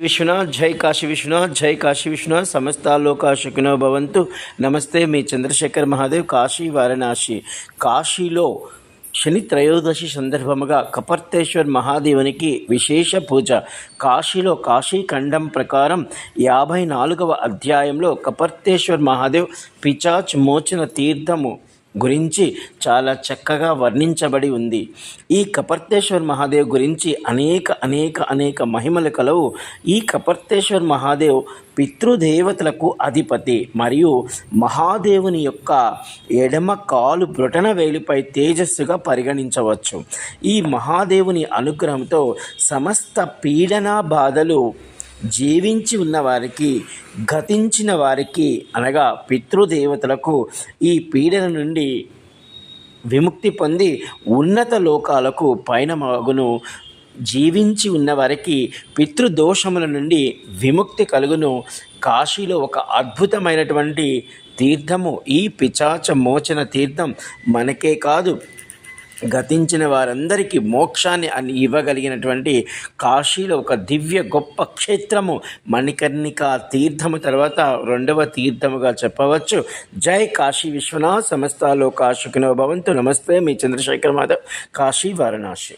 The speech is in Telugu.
విశ్వనాథ్ జై కాశీ విశ్వనాథ్ జై కాశీ విశ్వనాథ్ సమస్తాలోకా సుఖినో భవంతు. నమస్తే, మీ చంద్రశేఖర్ మహాదేవ్, కాశీ వారణాసి. కాశీలో శని త్రయోదశి సందర్భముగా కపర్తేశ్వర్ మహాదేవునికి విశేష పూజ. కాశీలో కాశీఖండం ప్రకారం 54వ అధ్యాయంలో కపర్తేశ్వర్ మహాదేవ్ పిశాచ్ మోచన తీర్థము గురించి చాలా చక్కగా వర్ణించబడి ఉంది. ఈ కపర్తేశ్వర్ మహాదేవ్ గురించి అనేక మహిమలు కలవు. ఈ కపర్తేశ్వర్ మహాదేవ్ పితృదేవతలకు అధిపతి మరియు మహాదేవుని యొక్క ఎడమ కాలు బ్రొటన వేలిపై తేజస్సుగా పరిగణించవచ్చు. ఈ మహాదేవుని అనుగ్రహంతో సమస్త పీడన బాధలు జీవించి ఉన్నవారికి, గతించిన వారికి అనగా పితృదేవతలకు ఈ పీడన నుండి విముక్తి పొంది ఉన్నత లోకాలకు పైన మగును. జీవించి ఉన్నవారికి పితృదోషముల నుండి విముక్తి కలుగును. కాశీలో ఒక అద్భుతమైనటువంటి తీర్థము ఈ పిశాచ మోచన తీర్థం. మనకే కాదు, గతించిన వారందరికీ మోక్షాన్ని ఇవ్వగలిగినటువంటి కాశీలో ఒక దివ్య గొప్ప క్షేత్రము మణికర్ణిక తీర్థము తర్వాత 2వ తీర్థముగా చెప్పవచ్చు. జై కాశీ విశ్వనాథ్, సమస్తాలోకా సుఖినో భవంతు. నమస్తే, మీ చంద్రశేఖర్ మాధవ్, కాశీ వారణాసి.